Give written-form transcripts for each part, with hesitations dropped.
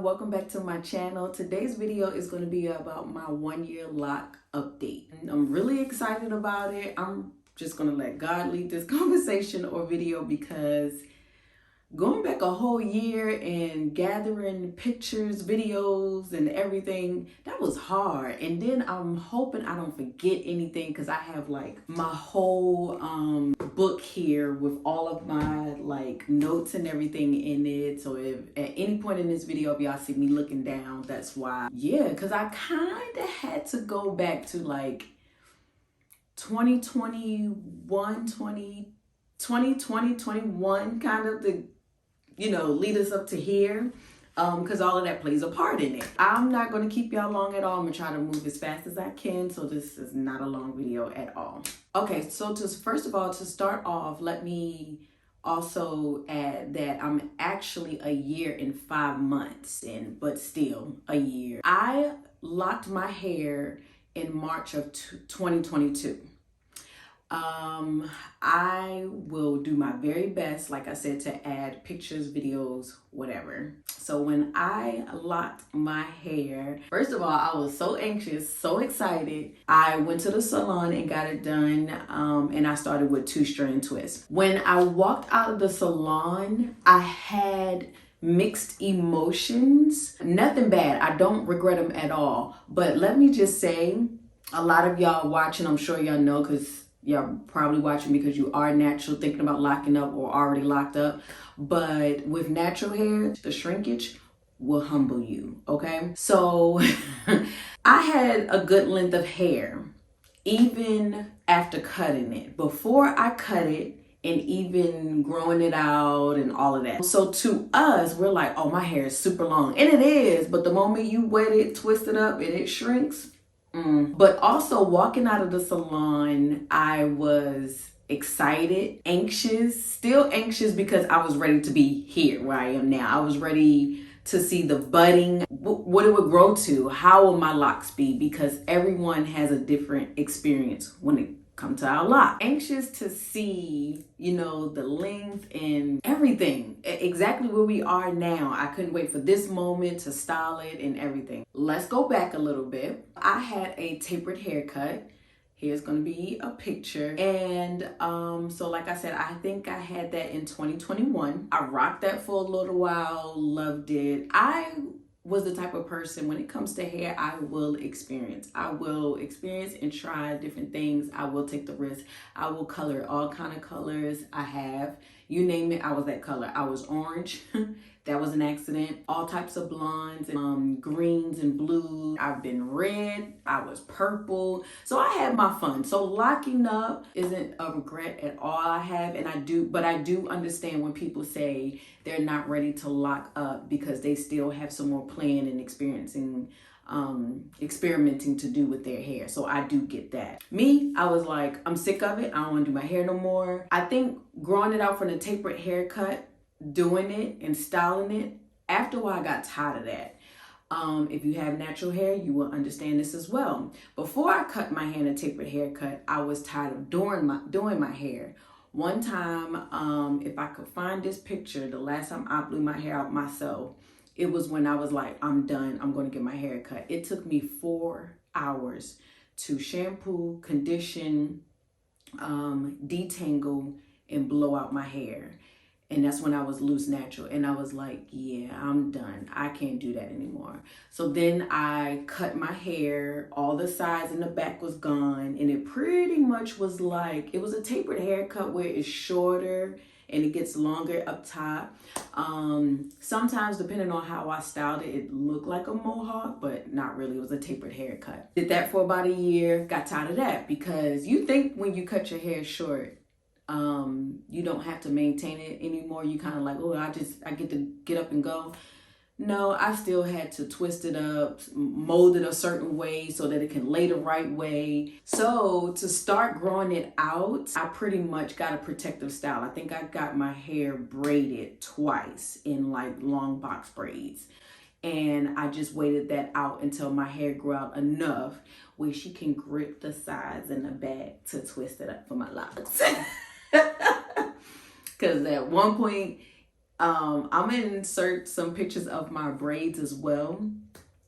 welcome back to my channel. Today's video is going to be about my 1-year lock update. And I'm really excited about it. I'm just going to let God lead this conversation or video because going back a whole year and gathering pictures, videos, and everything, that was hard. And then I'm hoping I don't forget anything because I have like my whole book here with all of my like notes and everything in it. So if at any point in this video, if y'all see me looking down, that's why. Yeah, because I kind of had to go back to like 2021, 2021, kind of the lead us up to here, because all of that plays a part in it. I'm not going to keep y'all long at all. I'm going to try to move as fast as I can, so this is not a long video at all. Okay, so first of all, to start off, let me also add that I'm actually a year and 5 months in, but still a year. I locked my hair in March of 2022. I will do my very best, like I said, to add pictures, videos, whatever. So when I locked my hair, first of all, I was so anxious, so excited. I went to the salon and got it done, and I started with 2 strand twists. When I walked out of the salon, I had mixed emotions. Nothing bad. I don't regret them at all. But let me just say, a lot of y'all watching, I'm sure y'all know, because y'all probably watching because you are natural, thinking about locking up or already locked up. But with natural hair, the shrinkage will humble you, okay? So I had a good length of hair, even after cutting it. Before I cut it, and even growing it out and all of that. So to us, we're like, oh, my hair is super long. And it is, but the moment you wet it, twist it up, and it shrinks. But also walking out of the salon, I was excited, anxious, still anxious because I was ready to be here where I am now. I was ready to see the budding, what it would grow to, how will my locks be, because everyone has a different experience when it comes to our lock. Anxious to see, the length and everything, exactly where we are now. I couldn't wait for this moment to style it and everything. Let's go back a little bit. I had a tapered haircut. Here's going to be a picture. And so like I said, I think I had that in 2021. I rocked that for a little while, loved it. I was the type of person, when it comes to hair, I will experience and try different things. I will take the risk. I will color all kind of colors. I have, you name it, I was that color. I was orange. That was an accident. All types of blondes, greens and blues. I've been red. I was purple. So I had my fun. So locking up isn't a regret at all. I have, and I do understand when people say they're not ready to lock up because they still have some more playing and experimenting to do with their hair. So I do get that. Me, I was like, I'm sick of it. I don't want to do my hair no more. I think growing it out from the tapered haircut, doing it and styling it, after a while I got tired of that. If you have natural hair, you will understand this as well. Before I cut my hair in a tapered haircut, I was tired of doing my hair. One time, if I could find this picture, the last time I blew my hair out myself, it was when I was like, I'm done, I'm going to get my hair cut. It took me 4 hours to shampoo, condition, detangle, and blow out my hair. And that's when I was loose natural. And I was like, yeah, I'm done. I can't do that anymore. So then I cut my hair. All the sides in the back was gone. And it pretty much was like, it was a tapered haircut where it's shorter and it gets longer up top. Sometimes, depending on how I styled it, it looked like a mohawk, but not really. It was a tapered haircut. Did that for about a year. Got tired of that because you think when you cut your hair short, you don't have to maintain it anymore. You kind of like, oh, I get to get up and go. No, I still had to twist it up, mold it a certain way so that it can lay the right way. So to start growing it out, I pretty much got a protective style. I think I got my hair braided twice in like long box braids. And I just waited that out until my hair grew out enough where she can grip the sides and the back to twist it up for my locks. Because at one point, I'm gonna insert some pictures of my braids as well,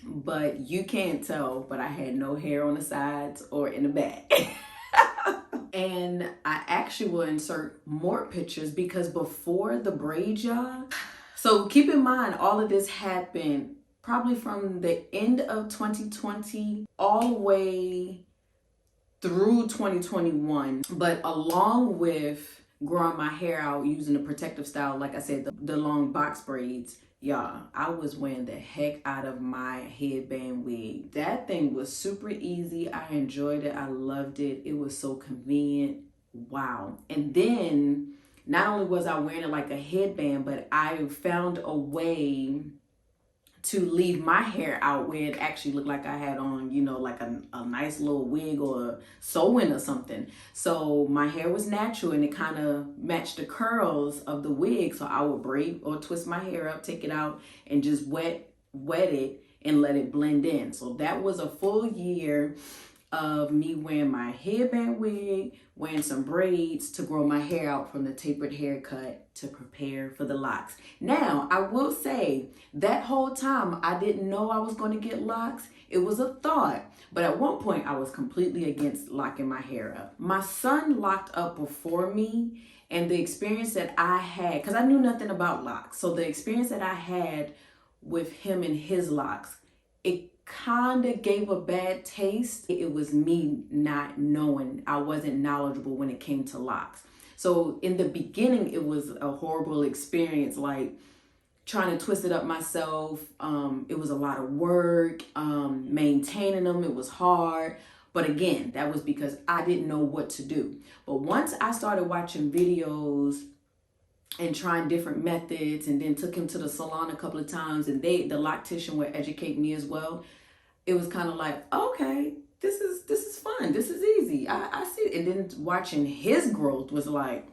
but you can't tell, but I had no hair on the sides or in the back. And I actually will insert more pictures because before the braids, y'all. So keep in mind, all of this happened probably from the end of 2020 all the way through 2021. But along with growing my hair out using the protective style, like I said, the long box braids, y'all, I was wearing the heck out of my headband wig. That thing was super easy. I enjoyed it. I loved it. It was so convenient. Wow. And then not only was I wearing it like a headband, but I found a way to leave my hair out where it actually looked like I had on, you know, like a nice little wig or a sew-in or something. So my hair was natural and it kind of matched the curls of the wig. So I would braid or twist my hair up, take it out, and just wet it and let it blend in. So that was a full year of me wearing my headband wig, wearing some braids to grow my hair out from the tapered haircut to prepare for the locks. Now, I will say that whole time I didn't know I was going to get locks. It was a thought, but at one point I was completely against locking my hair up. My son locked up before me, and the experience that I had, because I knew nothing about locks, so the experience that I had with him and his locks, it kind of gave a bad taste. It was me not knowing. I wasn't knowledgeable when it came to locks. So in the beginning, it was a horrible experience, like trying to twist it up myself. It was a lot of work. Maintaining them, it was hard. But again, that was because I didn't know what to do. But once I started watching videos and trying different methods, and then took him to the salon a couple of times, and the loctician would educate me as well. It was kind of like, okay, this is fun. This is easy. I see it. And then watching his growth was like,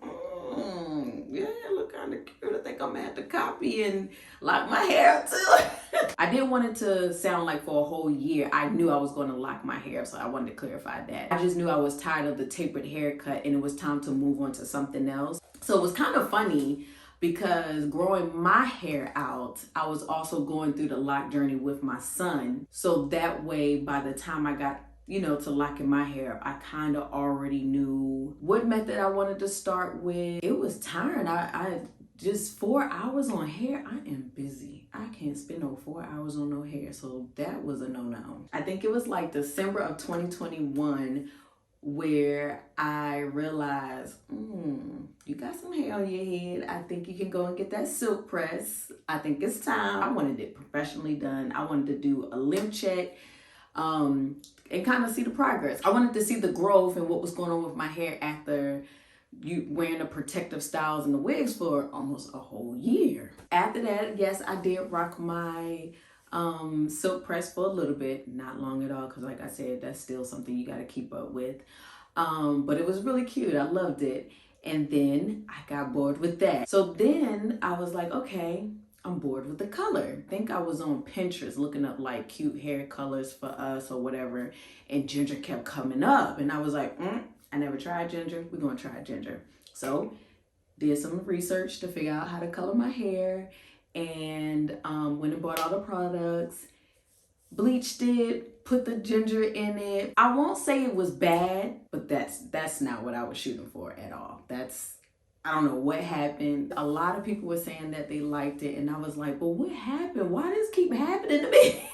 yeah, look kind of cute. I think I'm gonna have to copy and lock my hair too. I didn't want it to sound like for a whole year I knew I was going to lock my hair, so I wanted to clarify that. I just knew I was tired of the tapered haircut and it was time to move on to something else. So it was kind of funny because growing my hair out, I was also going through the lock journey with my son. So that way, by the time I got, you know, to locking my hair, I kind of already knew what method I wanted to start with. It was tiring. I just 4 hours on hair. I am busy. I can't spend no 4 hours on no hair. So that was a no-no. I think it was like December of 2021 where I realized, you got some hair on your head. I think you can go and get that silk press. I think it's time. I wanted it professionally done. I wanted to do a limb check and kind of see the progress. I wanted to see the growth and what was going on with my hair after you wearing the protective styles and the wigs for almost a whole year. After that, yes, I did rock my silk press for a little bit, not long at all, because like I said, that's still something you got to keep up with. But it was really cute. I loved it. And then I got bored with that. So then I was like, okay, I'm bored with the color. I think I was on Pinterest looking up like cute hair colors for us or whatever, and ginger kept coming up, and I was like, I never tried ginger. We're gonna try ginger. So did some research to figure out how to color my hair, and went and bought all the products, bleached it, put the ginger in it. I won't say it was bad, but that's not what I was shooting for at all. I don't know what happened. A lot of people were saying that they liked it, and I was like, but what happened? Why does this keep happening to me?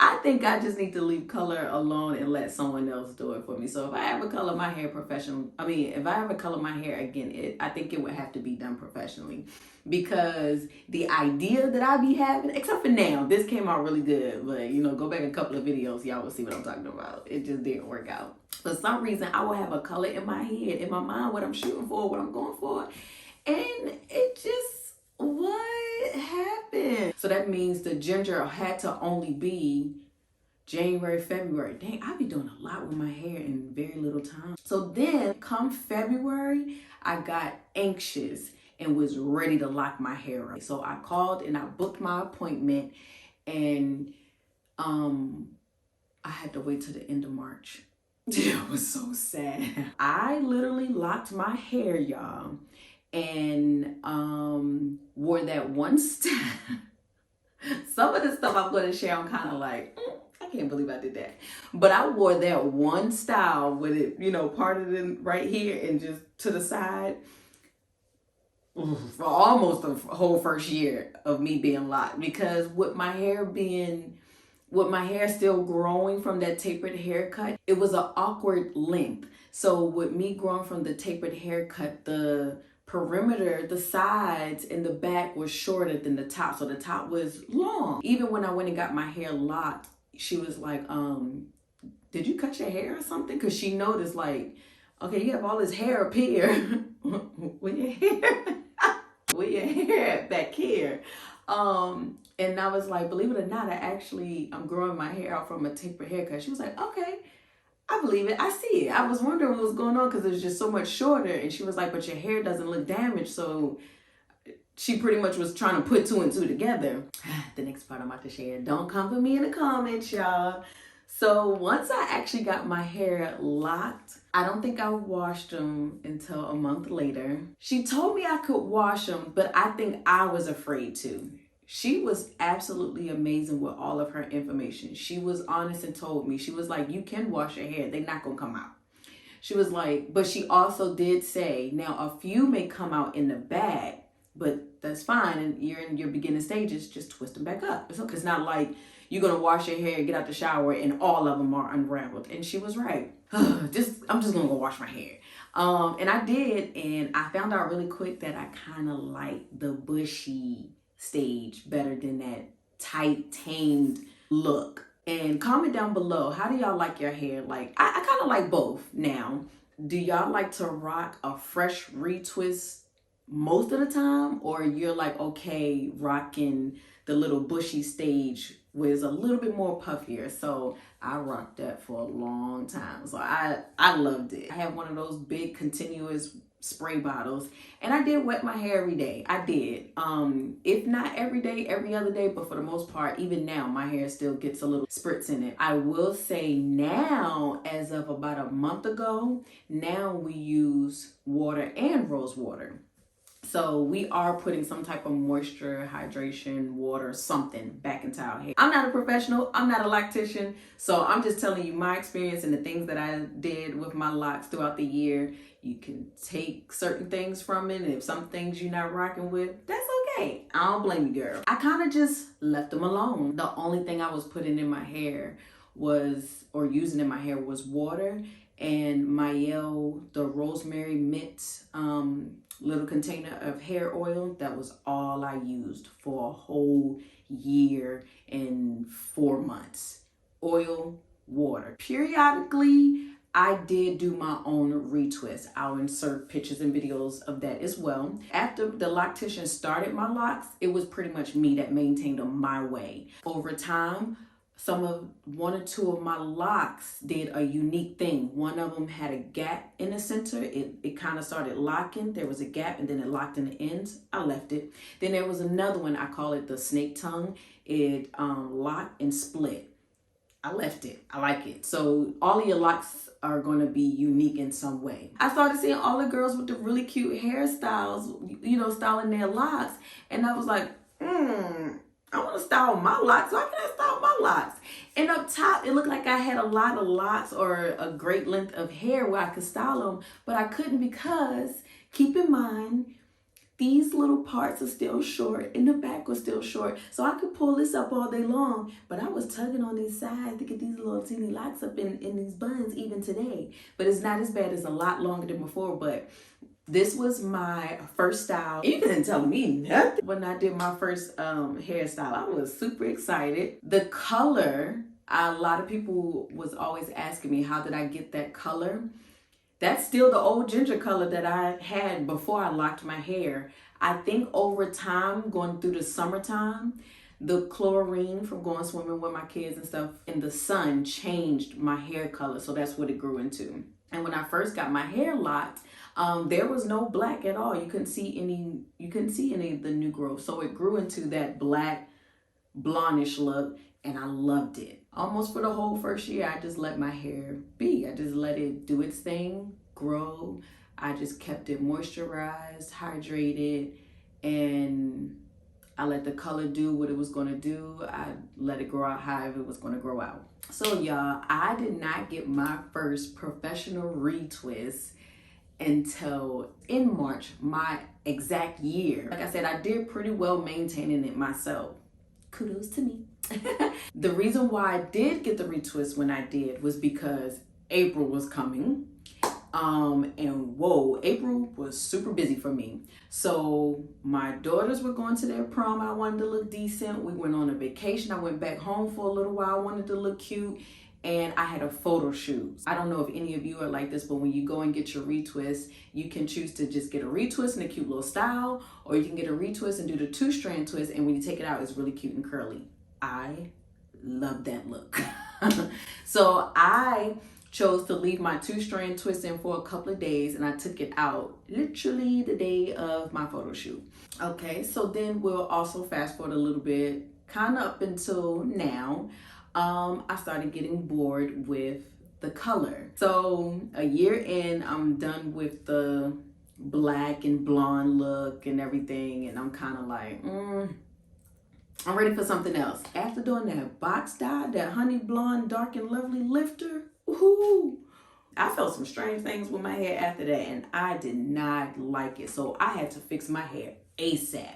I think I just need to leave color alone and let someone else do it for me. So if I ever color my hair if I ever color my hair again, I think it would have to be done professionally, because the idea that I be having, except for now, this came out really good, but you know, go back a couple of videos, y'all will see what I'm talking about. It just didn't work out. For some reason, I will have a color in my head, in my mind, what I'm shooting for, what I'm going for, and it just, what happened? So that means the ginger had to only be January, February. Dang, I be doing a lot with my hair in very little time. So then come February, I got anxious and was ready to lock my hair up. So I called and I booked my appointment, and I had to wait till the end of March. It was so sad. I literally locked my hair, y'all, and wore that one style. Some of the stuff I'm going to share, I'm kind of like, I can't believe I did that. But I wore that one style with it, you know, parted in right here and just to the side for almost the whole first year of me being locked. Because with my hair still growing from that tapered haircut, it was an awkward length. So with me growing from the tapered haircut, the perimeter, the sides and the back was shorter than the top. So the top was long. Even when I went and got my hair locked, she was like, did you cut your hair or something? Because she noticed, like, okay, you have all this hair up here. with your hair back here. And I was like, believe it or not, I'm growing my hair out from a tapered haircut. She was like, okay, I believe it. I see it. I was wondering what was going on because it was just so much shorter. And she was like, but your hair doesn't look damaged. So she pretty much was trying to put two and two together. The next part I'm about to share. Don't come for me in the comments, y'all. So once I actually got my hair locked, I don't think I washed them until a month later. She told me I could wash them, but I think I was afraid to. She was absolutely amazing with all of her information. She was honest and told me, she was like, you can wash your hair. They're not going to come out. She was like, but she also did say, now a few may come out in the back, but that's fine. And you're in your beginning stages, just twist them back up. It's not like you're going to wash your hair, get out the shower, and all of them are unraveled. And she was right. I'm just going to go wash my hair. And I did. And I found out really quick that I kind of like the bushy stage better than that tight, tamed look. And comment down below, how do y'all like your hair? Like, I kind of like both now. Do y'all like to rock a fresh retwist most of the time? Or you're like, okay, rocking the little bushy stage was a little bit more puffier? So I rocked that for a long time. So I loved it. I have one of those big continuous spray bottles, and I did wet my hair every day. I did. If not every day, every other day, but for the most part, even now, my hair still gets a little spritz in it. I will say now, as of about a month ago, now we use water and rose water. So we are putting some type of moisture, hydration, water, something back into our hair. I'm not a professional. I'm not a loctician. So I'm just telling you my experience and the things that I did with my locks throughout the year. You can take certain things from it. And if some things you're not rocking with, that's okay. I don't blame you, girl. I kind of just left them alone. The only thing I was putting in my hair using in my hair was water and Mayel, the rosemary mint little container of hair oil. That was all I used for a whole year and 4 months. Oil, water. Periodically, I did do my own retwist. I'll insert pictures and videos of that as well. After the loctician started my locks, it was pretty much me that maintained them my way. Over time, one or two of my locks did a unique thing. One of them had a gap in the center. It kind of started locking. There was a gap and then it locked in the ends. I left it. Then there was another one. I call it the snake tongue. It locked and split. I left it. I like it. So all of your locks are going to be unique in some way. I started seeing all the girls with the really cute hairstyles, you know, styling their locks. And I was like, I want to style my locks. Why can't I style my locks? And up top, it looked like I had a lot of locks or a great length of hair where I could style them, but I couldn't because, keep in mind, these little parts are still short and the back was still short. So I could pull this up all day long, but I was tugging on these sides to get these little teeny locks up in these buns even today. But it's not as bad. It's a lot longer than before, but this was my first style. You couldn't tell me nothing. When I did my first hairstyle, I was super excited. The color, a lot of people was always asking me, how did I get that color? That's still the old ginger color that I had before I locked my hair. I think over time, going through the summertime, the chlorine from going swimming with my kids and stuff in the sun changed my hair color. So that's what it grew into. And when I first got my hair locked, there was no black at all. You couldn't see any of the new growth. So it grew into that black, blondish look, and I loved it. Almost for the whole first year, I just let my hair be. I just let it do its thing, grow. I just kept it moisturized, hydrated, and I let the color do what it was going to do. I let it grow out however it was going to grow out. So y'all, I did not get my first professional retwist until in March, my exact year. Like I said, I did pretty well maintaining it myself. Kudos to me. The reason why I did get the retwist when I did was because April was coming. And whoa, April was super busy for me. So my daughters were going to their prom. I wanted to look decent. We went on a vacation. I went back home for a little while. I wanted to look cute. And I had a photo shoot. I don't know if any of you are like this, but when you go and get your retwist, you can choose to just get a retwist in a cute little style, or you can get a retwist and do the 2-strand twist, and when you take it out, it's really cute and curly. I love that look. So I chose to leave my 2-strand twist in for a couple of days, and I took it out literally the day of my photo shoot. Okay, so then we'll also fast forward a little bit, kind of up until now. I started getting bored with the color. So a year in, I'm done with the black and blonde look and everything, and I'm kind of like, I'm ready for something else. After doing that box dye, that honey blonde dark and lovely lifter, woohoo! I felt some strange things with my hair after that, and I did not like it. So I had to fix my hair ASAP.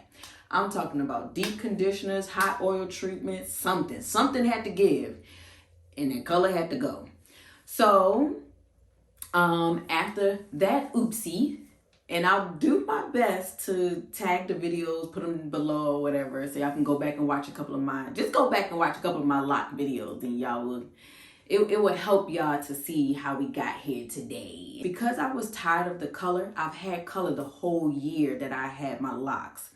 I'm talking about deep conditioners, hot oil treatments, something had to give, and the color had to go. So after that oopsie, and I'll do my best to tag the videos, put them below or whatever, so y'all can go back and watch a couple of mine. Just go back and watch a couple of my Loc'd videos, and y'all will, it will help y'all to see how we got here today. Because I was tired of the color, I've had color the whole year that I had my locks.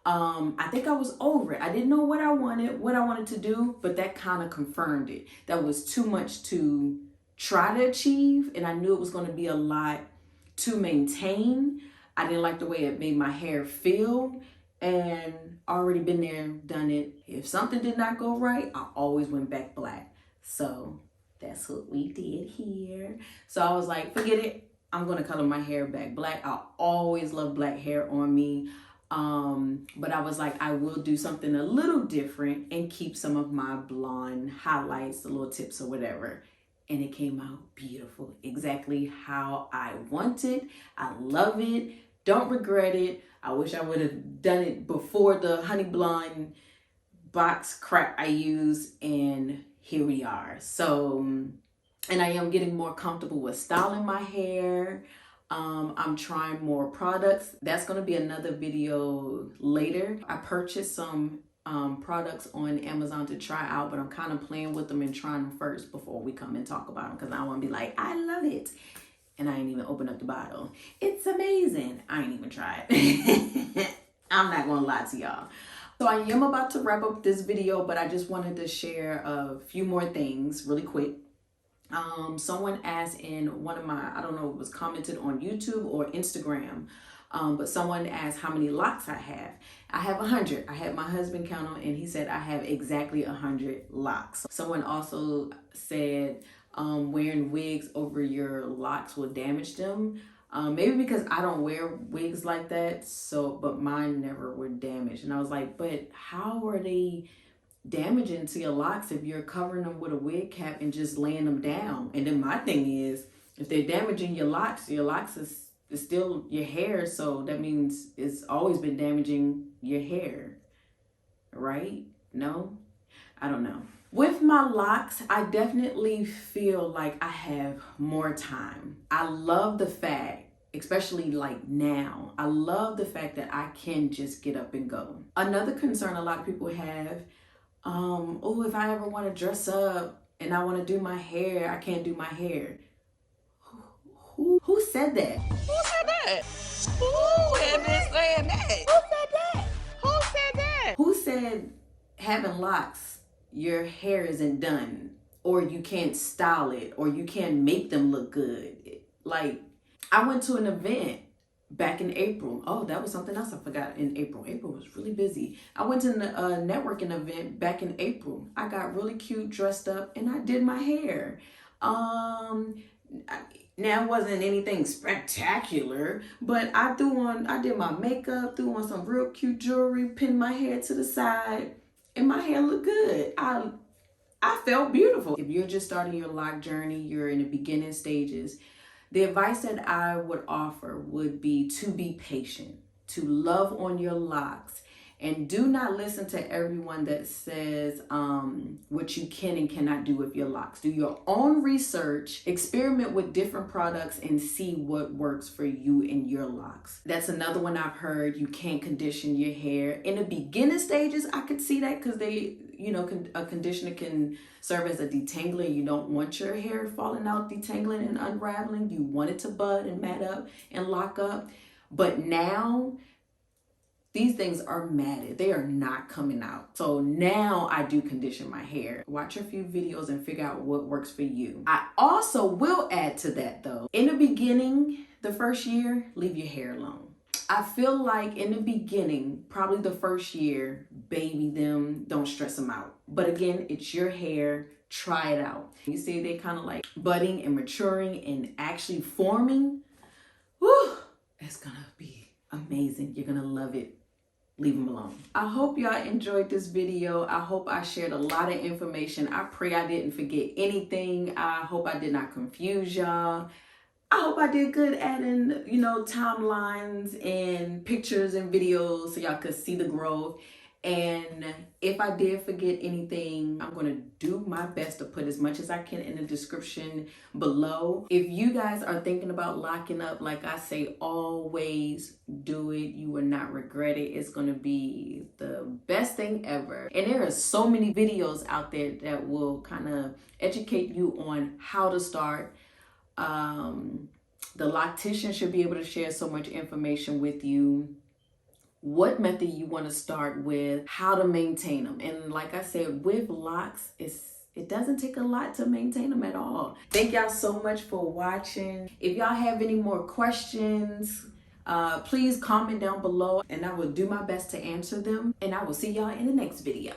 I think I was over it. I didn't know what I wanted to do, but that kind of confirmed it. That was too much to try to achieve, and I knew it was going to be a lot to maintain. I didn't like the way it made my hair feel, and already been there, done it. If something did not go right, I always went back black. So that's what we did here. So I was like, forget it. I'm going to color my hair back black. I always love black hair on me. But I was like, I will do something a little different and keep some of my blonde highlights, the little tips or whatever. And it came out beautiful, exactly how I wanted. I love it. Don't regret it. I wish I would have done it before the honey blonde box crap I used, and here we are. So, and I am getting more comfortable with styling my hair. I'm trying more products. That's going to be another video later. I purchased some products on Amazon to try out, but I'm kind of playing with them and trying them first before we come and talk about them, because I want to be like, I love it. And I ain't even opened up the bottle. It's amazing. I ain't even tried. I'm not going to lie to y'all. So I am about to wrap up this video, but I just wanted to share a few more things really quick. Someone asked in one of my, I don't know, it was commented on YouTube or Instagram, but someone asked how many locks I have. I have 100. I had my husband count on, and he said I have exactly 100 locks. Someone also said wearing wigs over your locks will damage them. Maybe because I don't wear wigs like that, so, but mine never were damaged. And I was like, but how are they damaging to your locks if you're covering them with a wig cap and just laying them down? And then my thing is, if they're damaging your locks is still your hair, so that means it's always been damaging your hair, right? No? I don't know. With my locks, I definitely feel like I have more time. I love the fact, especially like now, I love the fact that I can just get up and go. Another concern a lot of people have, oh, if I ever want to dress up and I want to do my hair, I can't do my hair. Who said that? Who said that? Who had been saying that? Who said that? Who said that? Who said having locks, your hair isn't done, or you can't style it, or you can't make them look good? Like, I went to an event back in April. Oh, that was something else I forgot in April. April was really busy. I went to a networking event back in April. I got really cute, dressed up, and I did my hair. Now, it wasn't anything spectacular, but I did my makeup, threw on some real cute jewelry, pinned my hair to the side, and my hair looked good. I felt beautiful. If you're just starting your lock journey, you're in the beginning stages, the advice that I would offer would be to be patient, to love on your locks, and do not listen to everyone that says what you can and cannot do with your locks. Do your own research, experiment with different products, and see what works for you and your locks. That's another one I've heard. You can't condition your hair. In the beginning stages, I could see that because a conditioner can serve as a detangler. You don't want your hair falling out, detangling and unraveling. You want it to bud and mat up and lock up. But now, these things are matted. They are not coming out. So now I do condition my hair. Watch a few videos and figure out what works for you. I also will add to that though. In the beginning, the first year, leave your hair alone. I feel like in the beginning, probably the first year, baby them, don't stress them out. But again, it's your hair. Try it out. You see they kind of like budding and maturing and actually forming. Whew, it's gonna be amazing. You're gonna love it. Leave them alone. I hope y'all enjoyed this video. I hope I shared a lot of information. I pray I didn't forget anything. I hope I did not confuse y'all. I hope I did good adding, timelines and pictures and videos so y'all could see the growth. And if I did forget anything, I'm going to do my best to put as much as I can in the description below. If you guys are thinking about locking up, like I say, always do it. You will not regret it. It's going to be the best thing ever. And there are so many videos out there that will kind of educate you on how to start. The loctician should be able to share so much information with you, what method you want to start with, how to maintain them. And like I said, with locks, it doesn't take a lot to maintain them at all. Thank y'all so much for watching. If y'all have any more questions, please comment down below and I will do my best to answer them. And I will see y'all in the next video.